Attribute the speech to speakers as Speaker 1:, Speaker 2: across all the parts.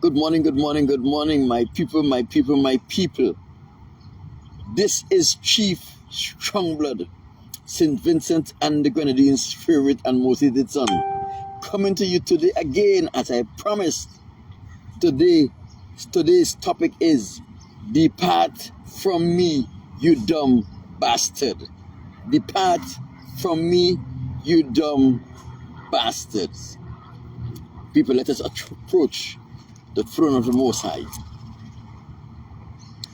Speaker 1: Good morning, my people, my people, my people. This is Chief Strongblood, St. Vincent and the Grenadines Spirit and Most Hated Son, coming to you today again, as I promised. Today's topic is Depart from me, you dumb bastard. Depart from me, you dumb bastards. People, let us approach the throne of the Most High.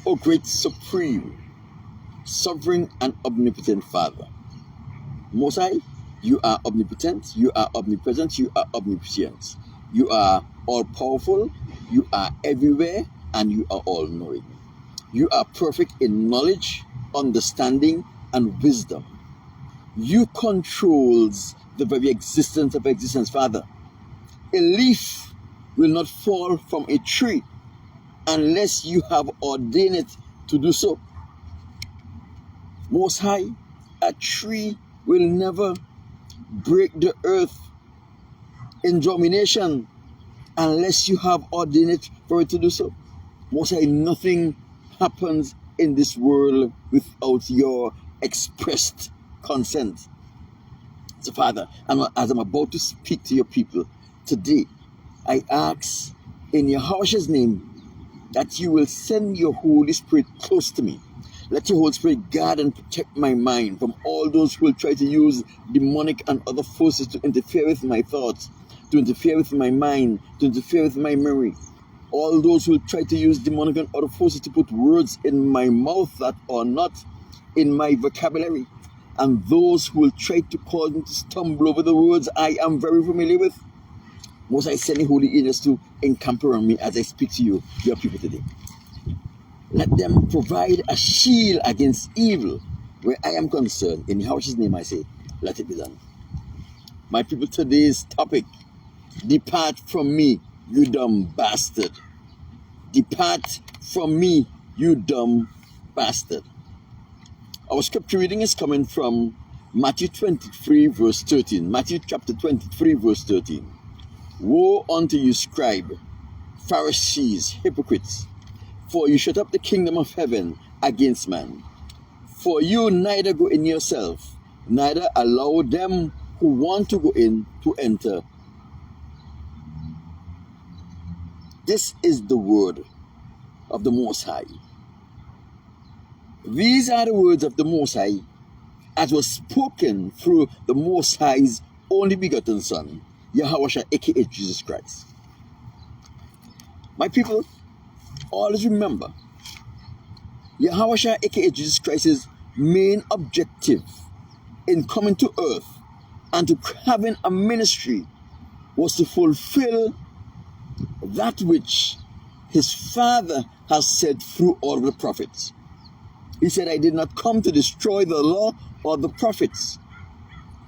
Speaker 1: O great supreme, sovereign and omnipotent Father. Most High, you are omnipotent, you are omnipresent, you are omniscient. You are all-powerful, you are everywhere, and you are all-knowing. You are perfect in knowledge, understanding, and wisdom. You controls the very existence of existence, Father. A leaf will not fall from a tree unless you have ordained it to do so. Most High, a tree will never break the earth in germination unless you have ordained it for it to do so. Most High, nothing happens in this world without your expressed consent. So, Father, as I'm about to speak to your people today, I ask in Yahweh's name that you will send your Holy Spirit close to me. Let your Holy Spirit guard and protect my mind from all those who will try to use demonic and other forces to interfere with my thoughts, to interfere with my mind, to interfere with my memory. All those who will try to use demonic and other forces to put words in my mouth that are not in my vocabulary. And those who will try to cause me to stumble over the words I am very familiar with. Most I send the holy angels to encamp around me as I speak to you, your people today. Let them provide a shield against evil where I am concerned. In Yahweh's name I say, let it be done. My people, today's topic, depart from me, you dumb bastard. Depart from me, you dumb bastard. Our scripture reading is coming from Matthew 23 verse 13. Matthew chapter 23 verse 13. Woe unto you, scribe, Pharisees, hypocrites, for you shut up the kingdom of heaven against man. For you neither go in yourself, neither allow them who want to go in to enter. This is the word of the Most High. These are the words of the Most High as was spoken through the Most High's only begotten Son, Yahweh, aka Jesus Christ. My people, always remember, Yahweh, aka Jesus Christ's main objective in coming to earth and to having a ministry was to fulfill that which his Father has said through all the prophets. He said, I did not come to destroy the law or the prophets,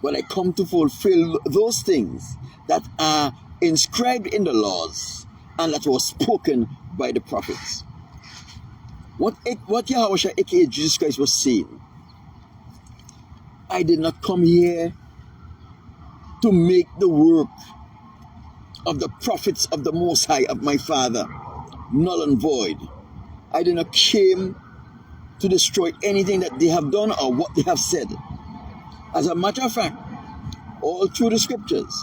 Speaker 1: but I come to fulfill those things that are inscribed in the laws and that was spoken by the prophets. What Yahweh, aka Jesus Christ, was saying, I did not come here to make the work of the prophets of the Most High, of my Father, null and void. I did not came to destroy anything that they have done or what they have said. As a matter of fact, all through the scriptures,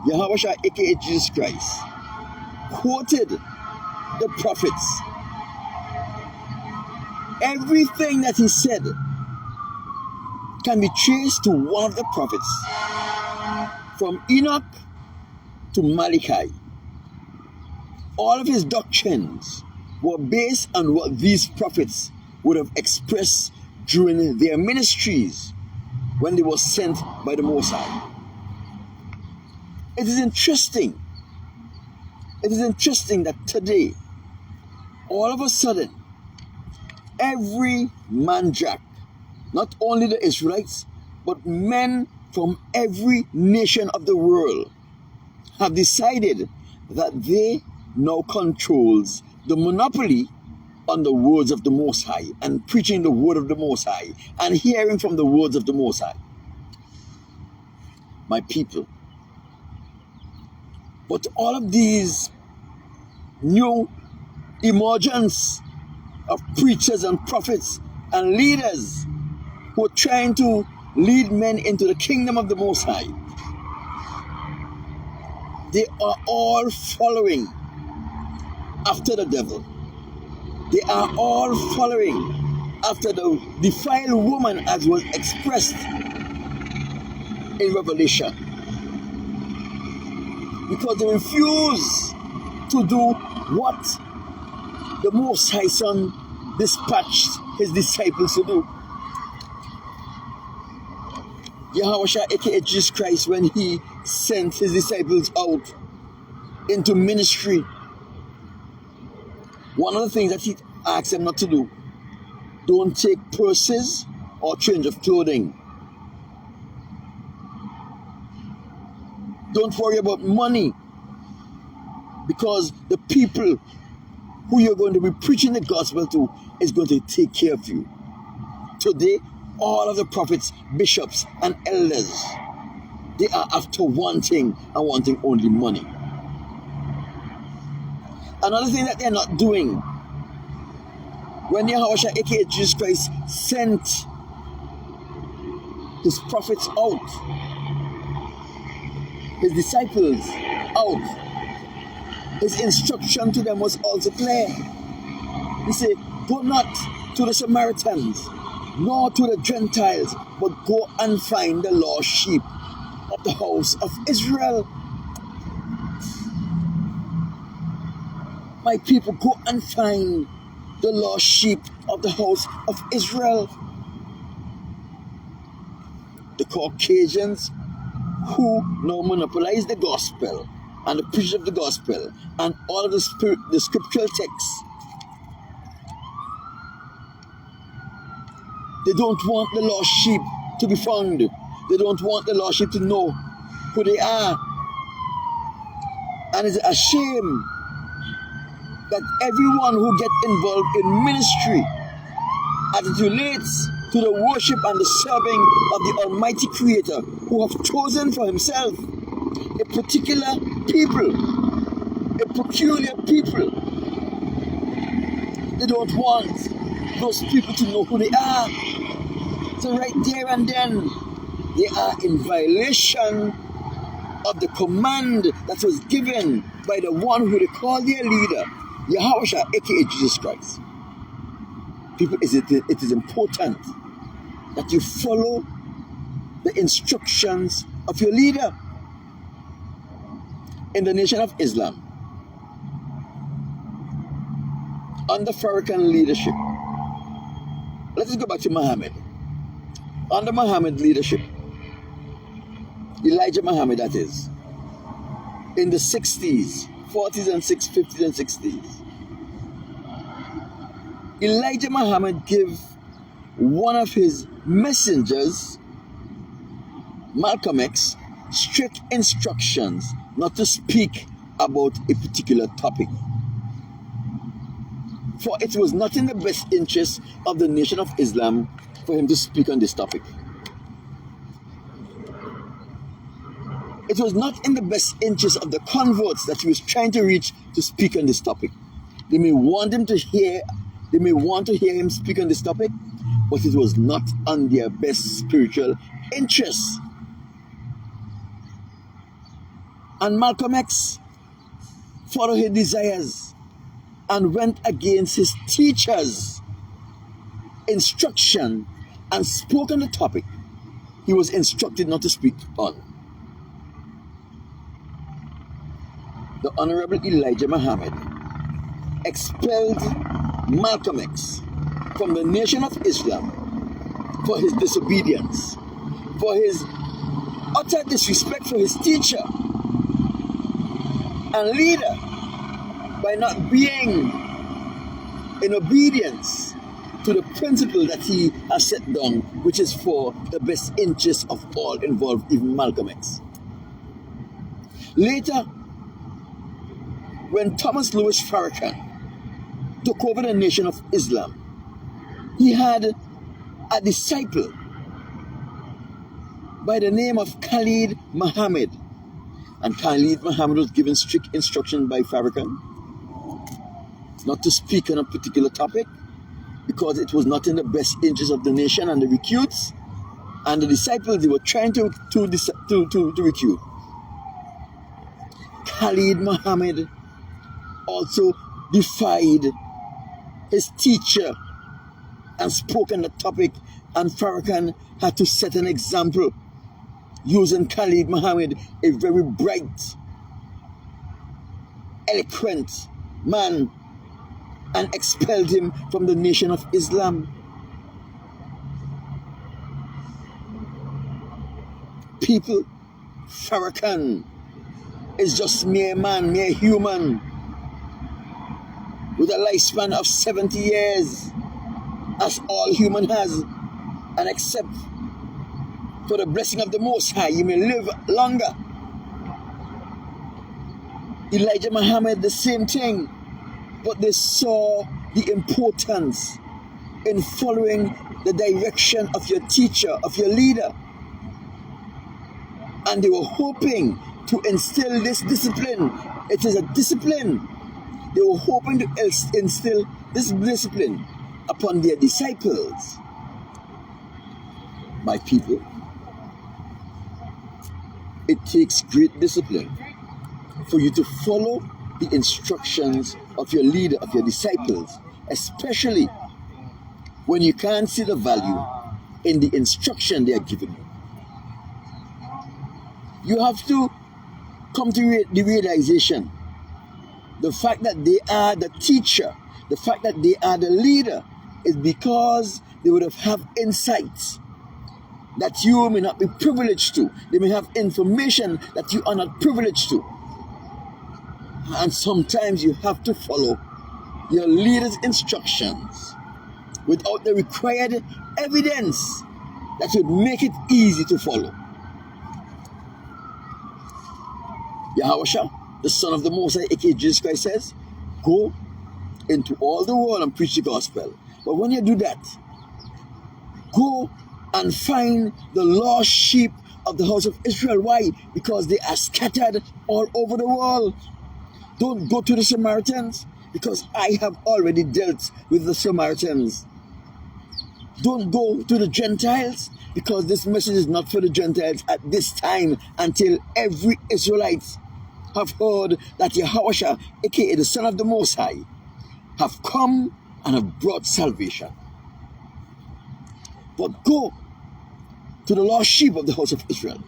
Speaker 1: Yahweh, aka Jesus Christ, quoted the prophets. Everything that he said can be traced to one of the prophets, from Enoch to Malachi. All of his doctrines were based on what these prophets would have expressed during their ministries when they were sent by the Most High. It is interesting that today, all of a sudden, every man jack, not only the Israelites, but men from every nation of the world have decided that they now controls the monopoly on the words of the Most High and preaching the word of the Most High and hearing from the words of the Most High. My people, but all of these new emergence of preachers and prophets and leaders who are trying to lead men into the kingdom of the Most High. They are all following after the devil. They are all following after the defiled woman, as was expressed in Revelation, because they refuse to do what the Most High Son dispatched his disciples to do. Yahushua, aka Jesus Christ, when he sent his disciples out into ministry, one of the things that he asked them not to do: don't take purses or change of clothing. Don't worry about money, because the people who you're going to be preaching the gospel to is going to take care of you. Today, all of the prophets, bishops, and elders, they are after one thing, and one thing only: money. Another thing that they're not doing, when Yahushua, aka Jesus Christ, sent his prophets out, his disciples out, his instruction to them was also clear. He said, go not to the Samaritans, nor to the Gentiles, but go and find the lost sheep of the house of Israel. My people, go and find the lost sheep of the house of Israel. The Caucasians who now monopolize the gospel and the preaching of the gospel and all of the scriptural texts, they don't want the lost sheep to be found. They don't want the lost sheep to know who they are. And it's a shame that everyone who gets involved in ministry, as it relates to the worship and the serving of the Almighty Creator, who have chosen for himself a particular people, a peculiar people, they don't want those people to know who they are. So right there and then, they are in violation of the command that was given by the one who they call their leader, Yahushua, aka Jesus Christ. People, it is important that you follow the instructions of your leader. In the nation of Islam, under Farrakhan leadership, let us go back to Muhammad. Under Muhammad leadership, Elijah Muhammad, that is, in the 60s, 40s and 50s and 60s, Elijah Muhammad gave one of his messengers, Malcolm X, strict instructions not to speak about a particular topic. For it was not in the best interest of the nation of Islam for him to speak on this topic. It was not in the best interest of the converts that he was trying to reach to speak on this topic. They may want to hear him speak on this topic, but it was not on their best spiritual interests. And Malcolm X followed his desires and went against his teacher's instruction and spoke on the topic he was instructed not to speak on. The Honorable Elijah Muhammad expelled Malcolm X from the nation of Islam for his disobedience, for his utter disrespect for his teacher and leader, by not being in obedience to the principle that he has set down, which is for the best interest of all involved, even Malcolm X. Later, when Thomas Louis Farrakhan took over the nation of Islam, he had a disciple by the name of Khalid Muhammad. And Khalid Muhammad was given strict instruction by Farrakhan not to speak on a particular topic because it was not in the best interest of the nation and the recruits and the disciples they were trying to recruit. Khalid Muhammad also defied his teacher and spoke on the topic, and Farrakhan had to set an example using Khalid Muhammad, a very bright, eloquent man, and expelled him from the Nation of Islam. People, Farrakhan is just mere man, mere human, with a lifespan of 70 years, as all human has, and except for the blessing of the Most High, you may live longer. Elijah Muhammad, the same thing, but they saw the importance in following the direction of your teacher, of your leader, and they were hoping to instill this discipline. It is a discipline. They were hoping to instill this discipline upon their disciples. My people, it takes great discipline for you to follow the instructions of your leader, of your disciples, especially when you can't see the value in the instruction they are giving you. You have to come to the realization, the fact that they are the teacher, the fact that they are the leader, is because they would have insights that you may not be privileged to. They may have information that you are not privileged to. And sometimes you have to follow your leader's instructions without the required evidence that would make it easy to follow. Yahweh, the Son of the Most High, aka Jesus Christ, says, go into all the world and preach the gospel. But when you do that, go and find the lost sheep of the house of Israel. Why? Because they are scattered all over the world. Don't go to the Samaritans, because I have already dealt with the Samaritans. Don't go to the Gentiles, because this message is not for the Gentiles at this time, until every Israelite have heard that Yahweh, aka the Son of the Most High, have come and have brought salvation. But go to the lost sheep of the house of Israel.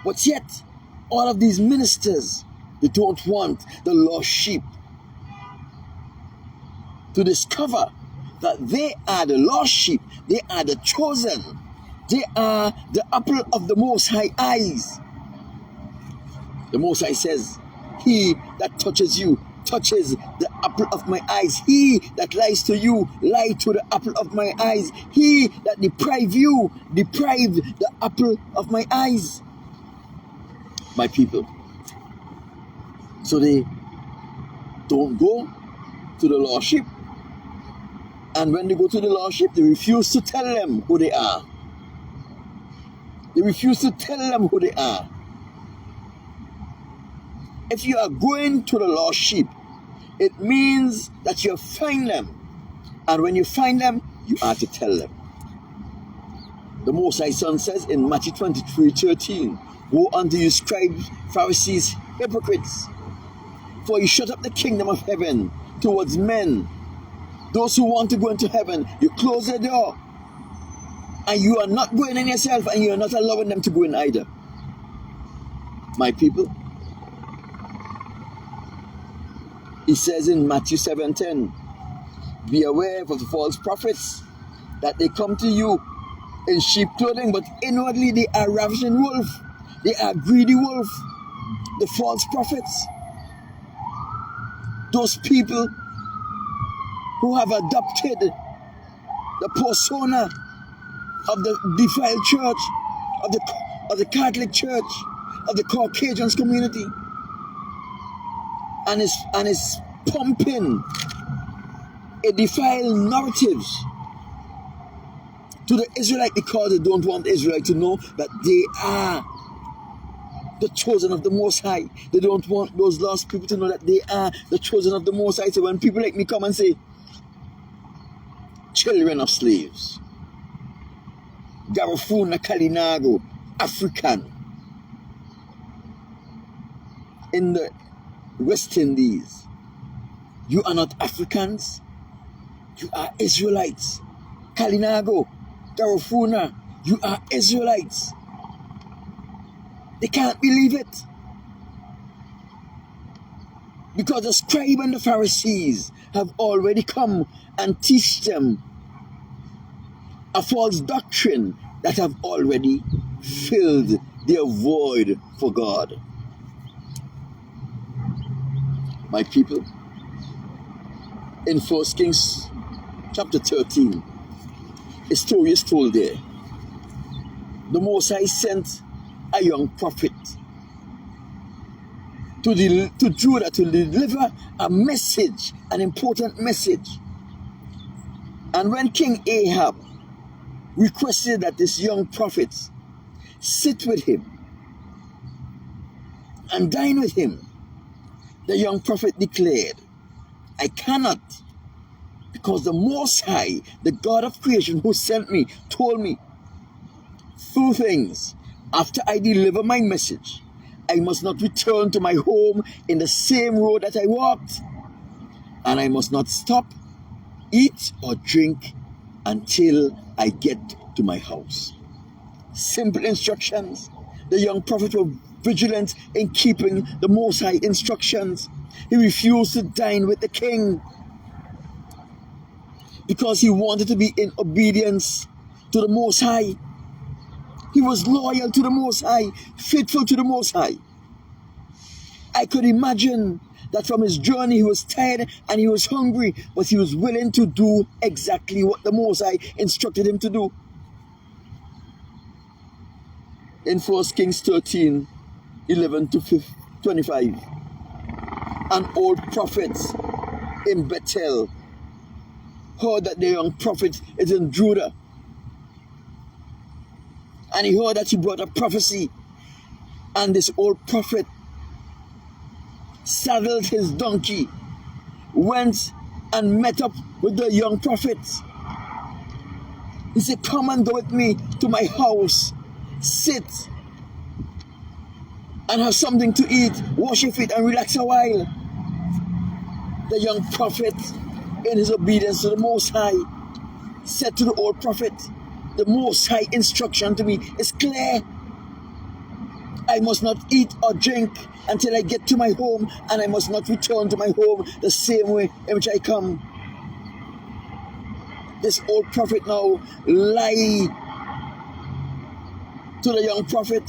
Speaker 1: But yet, all of these ministers, they don't want the lost sheep to discover that they are the lost sheep, they are the chosen, they are the apple of the Most High eyes. The Most High says, he that touches you touches the apple of my eyes. He that lies to you, lie to the apple of my eyes. He that deprive you, deprive the apple of my eyes. My people. So they don't go to the lost sheep. And when they go to the lost sheep, they refuse to tell them who they are. They refuse to tell them who they are. If you are going to the lost sheep, it means that you find them. And when you find them, you are to tell them. The Most High Son says in Matthew 23:13, woe unto you, scribes, Pharisees, hypocrites, for you shut up the kingdom of heaven towards men. Those who want to go into heaven, you close the door. And you are not going in yourself, and you are not allowing them to go in either. My people, he says in Matthew 7:10, be aware of the false prophets, that they come to you in sheep clothing, but inwardly they are ravishing wolf. They are greedy wolf. The false prophets. Those people who have adopted the persona of the defiled church, of the Catholic Church, of the Caucasian community, and is pumping a defiled narratives to the Israelite, because they don't want Israel to know that they are the chosen of the Most High. They don't want those lost people to know that they are the chosen of the Most High. So when people like me come and say, children of slaves, Garifuna, Kalinago, African, in the West Indies, you are not Africans, you are Israelites. Kalinago, Garifuna, you are Israelites. They can't believe it. Because the scribe and the Pharisees have already come and teach them a false doctrine that have already filled their void for God. My people, in 1 Kings chapter 13, a story is told there. The Most High sent a young prophet to Judah to deliver a message, an important message. And when King Ahab requested that this young prophet sit with him and dine with him, the young prophet declared, I cannot, because the Most High, the God of creation who sent me, told me 2 things. After I deliver my message, I must not return to my home in the same road that I walked, and I must not stop, eat, or drink until I get to my house. Simple instructions. The young prophet was vigilant in keeping the Most High instructions. He refused to dine with the king because he wanted to be in obedience to the Most High. He was loyal to the Most High, faithful to the Most High. I could imagine that from his journey he was tired and he was hungry, but he was willing to do exactly what the Most High instructed him to do. In 1 Kings 13, 11 to 25, an old prophet in Bethel heard that the young prophet is in Judah. And he heard that he brought a prophecy. And this old prophet saddled his donkey, went and met up with the young prophet. He said, come and go with me to my house. Sit and have something to eat, wash your feet and relax a while. The young prophet, in his obedience to the Most High, said to the old prophet, the Most High instruction to me is clear. I must not eat or drink until I get to my home, and I must not return to my home the same way in which I come. This old prophet now lied to the young prophet.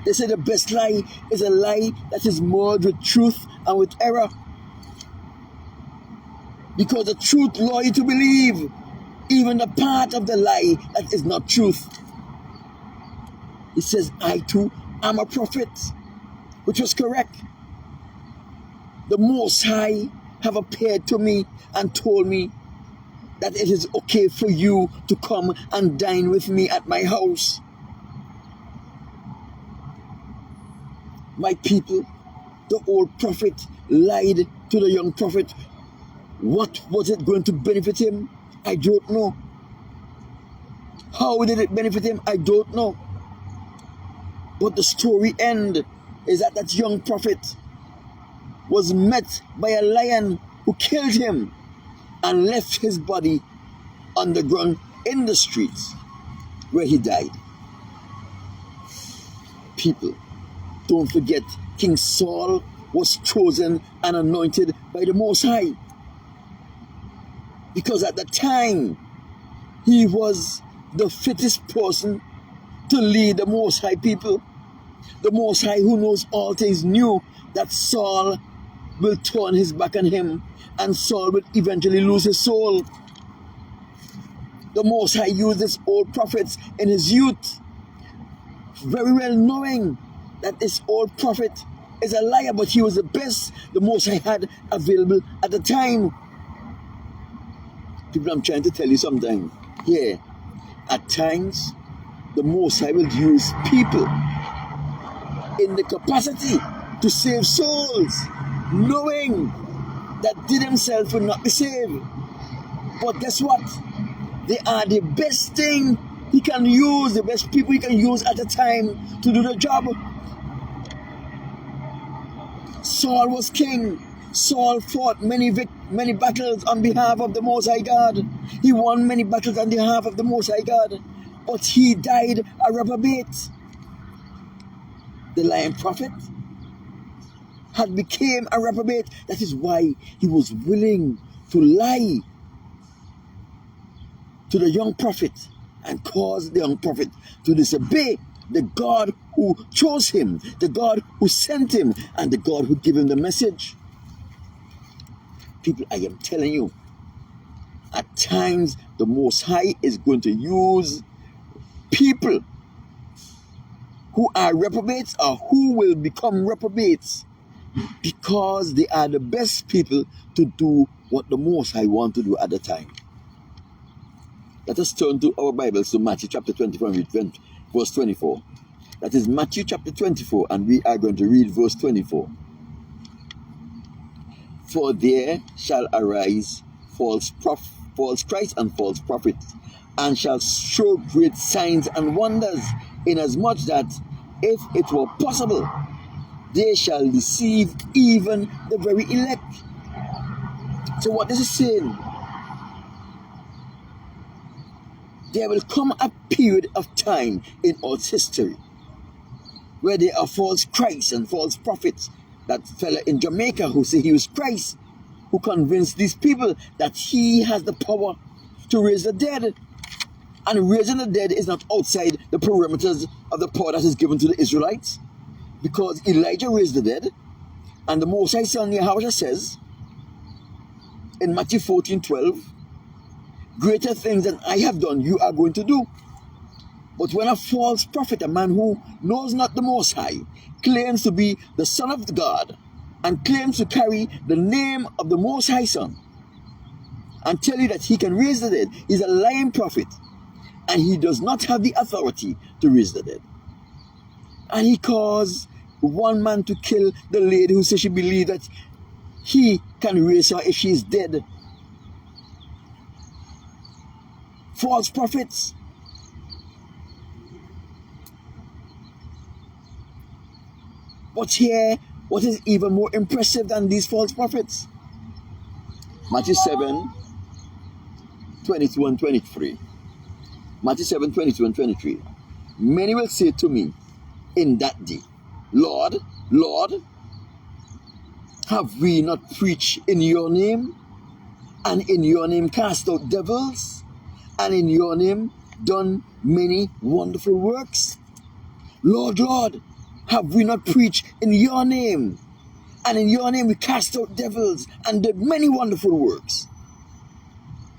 Speaker 1: They say the best lie is a lie that is merged with truth and with error. Because the truth lure you to believe even the part of the lie that is not truth. He says, I too am a prophet, which was correct. The Most High have appeared to me and told me that it is okay for you to come and dine with me at my house. My people, the old prophet lied to the young prophet. What was it going to benefit him? I don't know. How did it benefit him? I don't know. But the story end is that that young prophet was met by a lion who killed him and left his body on the ground in the streets where he died. People, don't forget, King Saul was chosen and anointed by the Most High. Because at the time, he was the fittest person to lead the Most High people. The Most High, who knows all things, knew that Saul will turn his back on him and Saul will eventually lose his soul. The Most High used this old prophet in his youth, very well knowing that this old prophet is a liar, but he was the best the Most High had available at the time. People, I'm trying to tell you something here. At times, the Most High will use people in the capacity to save souls, knowing that they themselves will not be saved. But guess what? They are the best thing he can use, the best people he can use at a time to do the job. Saul was king. Saul fought many battles on behalf of the Most High God. He won many battles on behalf of the Most High God. But he died a reprobate. The lying prophet had become a reprobate. That is why he was willing to lie to the young prophet and cause the young prophet to disobey the God who chose him, the God who sent him, and the God who gave him the message. People, I am telling you, at times the Most High is going to use people who are reprobates or who will become reprobates because they are the best people to do what the Most High want to do at the time. Let us turn to our Bibles to Matthew chapter 24 and read verse 24. That is Matthew chapter 24, and we are going to read verse 24. For there shall arise false Christs and false prophets, and shall show great signs and wonders, inasmuch that, if it were possible, they shall deceive even the very elect. So what this is saying, there will come a period of time in Earth's history where there are false Christs and false prophets. That fella in Jamaica who said he was Christ, who convinced these people that he has the power to raise the dead. And raising the dead is not outside the perimeters of the power that is given to the Israelites, because Elijah raised the dead, and the Most High Son Yahweh says in Matthew 14:12, greater things than I have done you are going to do. But when a false prophet, a man who knows not the Most High, claims to be the Son of God and claims to carry the name of the Most High Son and tell you that he can raise the dead, is a lying prophet, and he does not have the authority to raise the dead. And he caused one man to kill the lady who said she believed that he can raise her if she is dead. False prophets. But here, what is even more impressive than these false prophets? Matthew 7, 22 and 23. Matthew 7, 22 and 23. Many will say to me in that day, Lord, Lord, have we not preached in your name, and in your name cast out devils, and in your name done many wonderful works? Lord, Lord, have we not preached in your name, and in your name we cast out devils and did many wonderful works?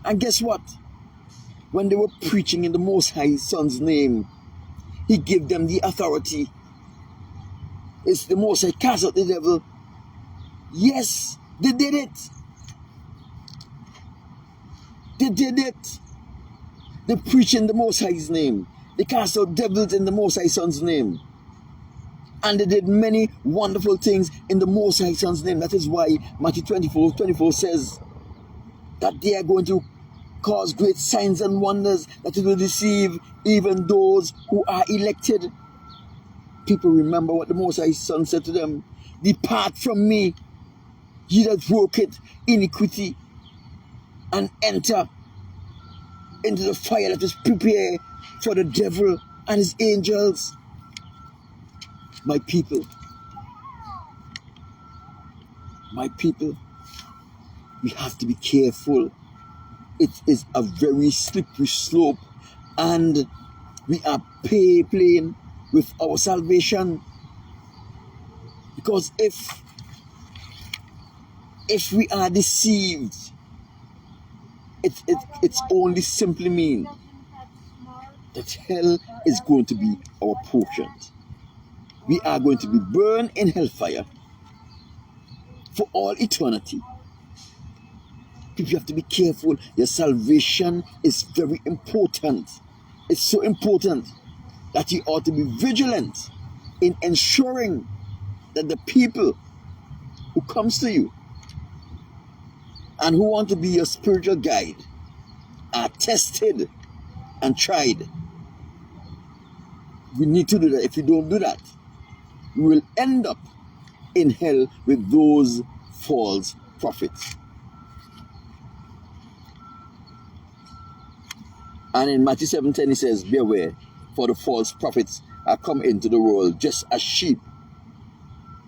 Speaker 1: And guess what? When they were preaching in the Most High Son's name, he gave them the authority. It's the Most High cast out the devil. Yes, they did it. They did it. They preached in the Most High's name. They cast out devils in the Most High Son's name. And they did many wonderful things in the Most High Son's name. That is why Matthew 24 says that they are going to cause great signs and wonders, that it will deceive even those who are elected. People remember what the Most High Son said to them. Depart from me, ye that work it iniquity, and enter into the fire that is prepared for the devil and his angels. My people, we have to be careful. It is a very slippery slope, and we are playing with our salvation. Because if we are deceived, it's only simply mean that hell is going to be our portion. We are going to be burned in hellfire for all eternity. People, you have to be careful. Your salvation is very important. It's so important that you ought to be vigilant in ensuring that the people who comes to you and who want to be your spiritual guide are tested and tried. We need to do that. If you don't do that, we will end up in hell with those false prophets. And in Matthew 7:10 he says, beware, for the false prophets are come into the world just as sheep,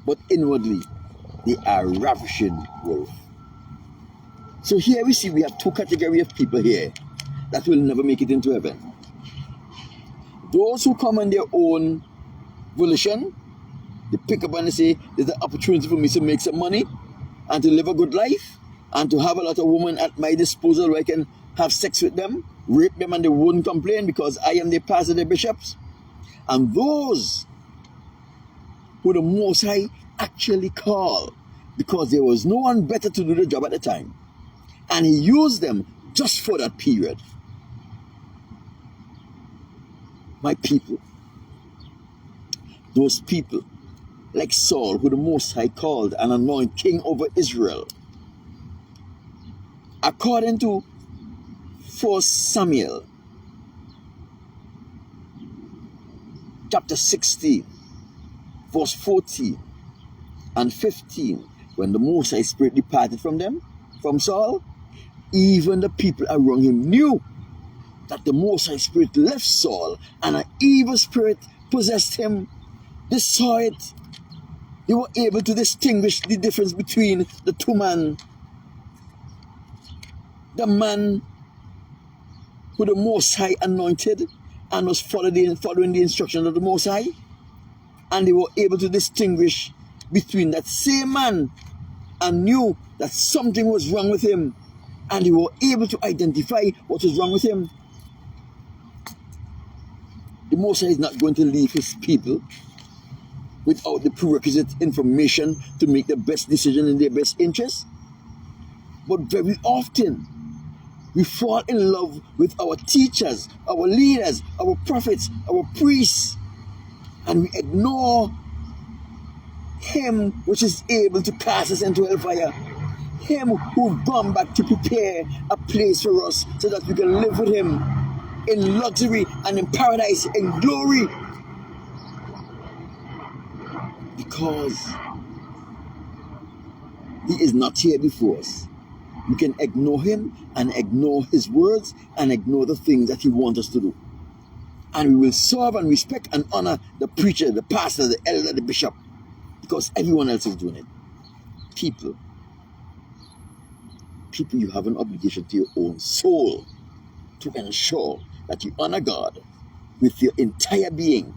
Speaker 1: but inwardly they are ravishing wolves. So here we see we have two categories of people here that will never make it into heaven. Those who come on their own volition, they pick up and they say, there's an opportunity for me to make some money and to live a good life and to have a lot of women at my disposal where I can have sex with them, rape them, and they won't complain because I am the pastor, the bishops. And those who the Most High actually called because there was no one better to do the job at the time. And he used them just for that period. My people, those people like Saul, who the Most High called and anointed king over Israel, according to 1 Samuel chapter 16 verse 14 and 15, when the Most High Spirit departed from them, from Saul, even the people around him knew that the Most High Spirit left Saul and an evil spirit possessed him. They saw it. They were able to distinguish the difference between the two men. The man who the Most High anointed and was following the instructions of the Most High, and they were able to distinguish between that same man and knew that something was wrong with him, and they were able to identify what was wrong with him. The Most High is not going to leave his people without the prerequisite information to make the best decision in their best interest. But very often, we fall in love with our teachers, our leaders, our prophets, our priests, and we ignore him which is able to cast us into hellfire. Him who's gone back to prepare a place for us so that we can live with him in luxury and in paradise, in glory. Because he is not here before us. We can ignore him and ignore his words and ignore the things that he wants us to do. And we will serve and respect and honor the preacher, the pastor, the elder, the bishop, because everyone else is doing it. People, you have an obligation to your own soul to ensure that you honor God with your entire being.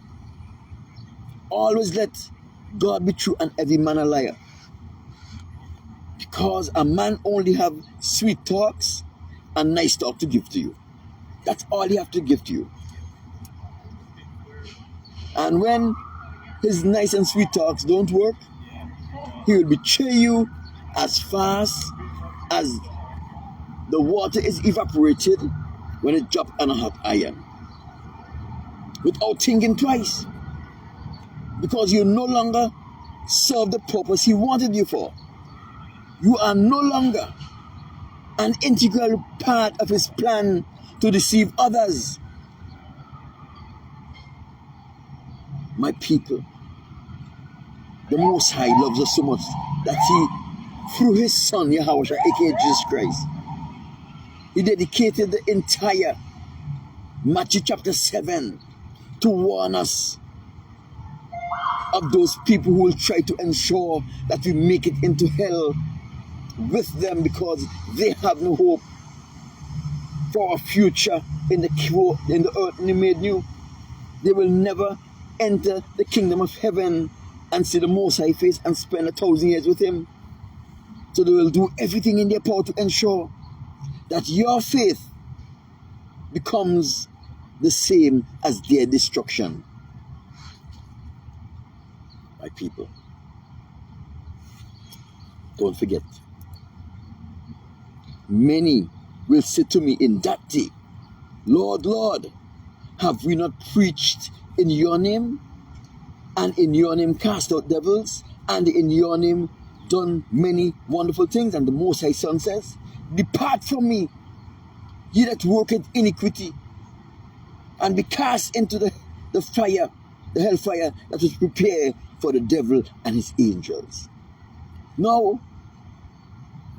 Speaker 1: Always let God be true and every man a liar. Because a man only have sweet talks and nice talk to give to you. That's all he have to give to you. And when his nice and sweet talks don't work, he will betray you as fast as the water is evaporated when it drops on a hot iron. Without thinking twice. Because you no longer serve the purpose he wanted you for. You are no longer an integral part of his plan to deceive others. My people, the Most High loves us so much that he, through his son, Yahweh, aka Jesus Christ, he dedicated the entire Matthew chapter 7 to warn us of those people who will try to ensure that we make it into hell with them because they have no hope for our future in the earth and made new. They will never enter the kingdom of heaven and see the Most High face and spend 1,000 years with him. So they will do everything in their power to ensure that your faith becomes the same as their destruction. My people, don't forget, many will say to me in that day, Lord, Lord, have we not preached in your name? and in your name cast out devils, and in your name done many wonderful things. And the Most High Son says, depart from me, ye that worketh iniquity, and be cast into the fire, the hellfire that was prepared for the devil and his angels. Now,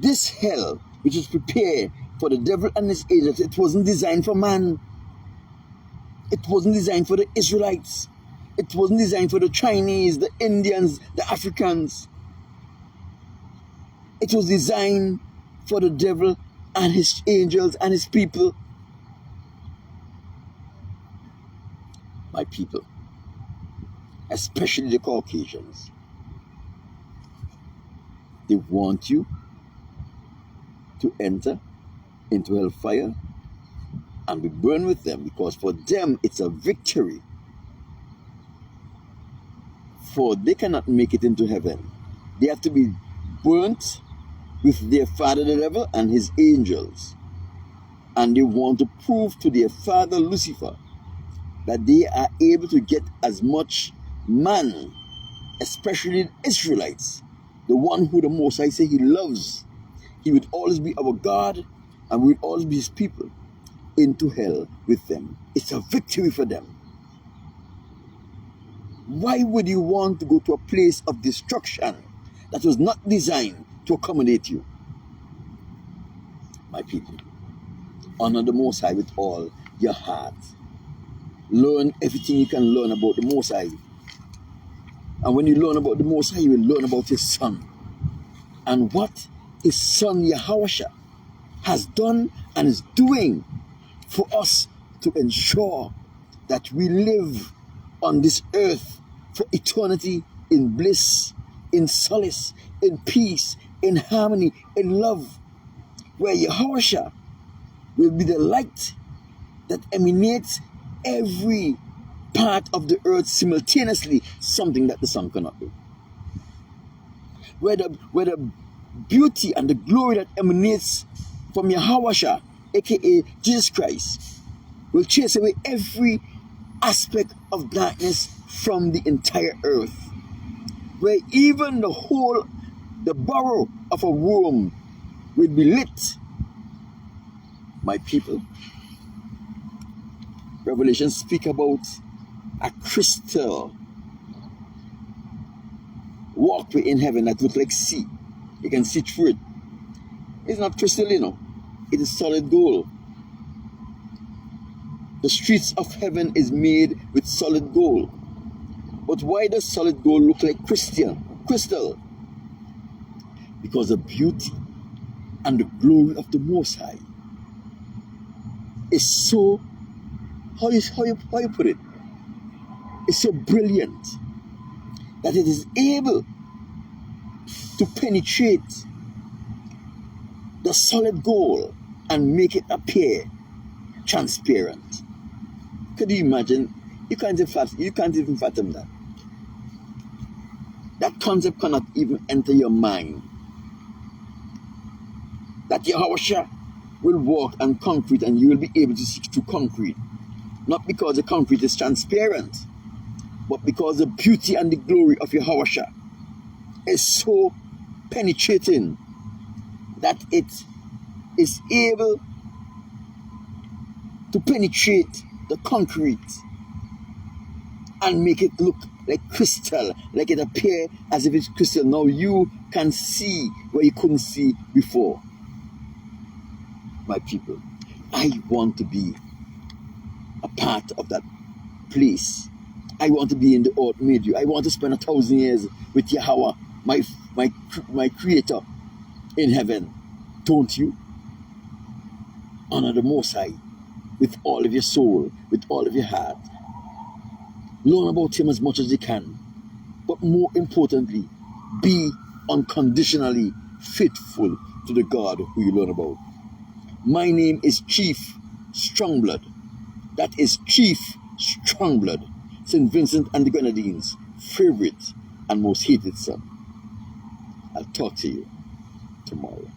Speaker 1: this hell, which is prepared for the devil and his angels, it wasn't designed for man. It wasn't designed for the Israelites. It wasn't designed for the Chinese, the Indians, the Africans. It was designed for the devil and his angels and his people. My people, especially the Caucasians, they want you to enter into hellfire and be burned with them, because for them it's a victory. For they cannot make it into heaven. They have to be burnt with their father the devil and his angels. And they want to prove to their father Lucifer that they are able to get as much man, especially the Israelites, the one who the Most High say he loves. He would always be our God, and we would always be his people, into hell with them. It's a victory for them. Why would you want to go to a place of destruction that was not designed to accommodate you? My people, honor the Most High with all your heart. Learn everything you can learn about the Most High. And when you learn about the Most High, you will learn about his Son. And what his Son Yahushua has done and is doing for us to ensure that we live on this earth for eternity in bliss, in solace, in peace, in harmony, in love, where Yahushua will be the light that emanates every part of the earth simultaneously, something that the sun cannot do. Where the beauty and the glory that emanates from Yahushua, aka Jesus Christ, will chase away every aspect of darkness from the entire earth. Where even the burrow of a worm will be lit. My people, Revelation speak about a crystal walkway in heaven that looks like sea. You can see through it. It's not crystal, it is solid gold. The streets of heaven is made with solid gold. But why does solid gold look like crystal? Because the beauty and the glory of the Most High is so, how you put it? It's so brilliant that it is able to penetrate the solid gold and make it appear transparent. Could you imagine? You can't even fathom that. That concept cannot even enter your mind. That Yahushua will walk on concrete and you will be able to see through concrete. Not because the concrete is transparent, but because the beauty and the glory of Yahushua is so penetrating that it is able to penetrate the concrete and make it look like crystal, like it appear as if it's crystal. Now you can see where you couldn't see before. My people, I want to be a part of that place. I want to be in the earth made you. I want to spend 1,000 years with Yahweh, my creator in heaven. Don't you? Honor the Most High with all of your soul, with all of your heart. Learn about him as much as you can. But more importantly, be unconditionally faithful to the God who you learn about. My name is Chief Strongblood. That is Chief Strongblood, St. Vincent and the Grenadines' favorite and most hated son. I'll talk to you tomorrow.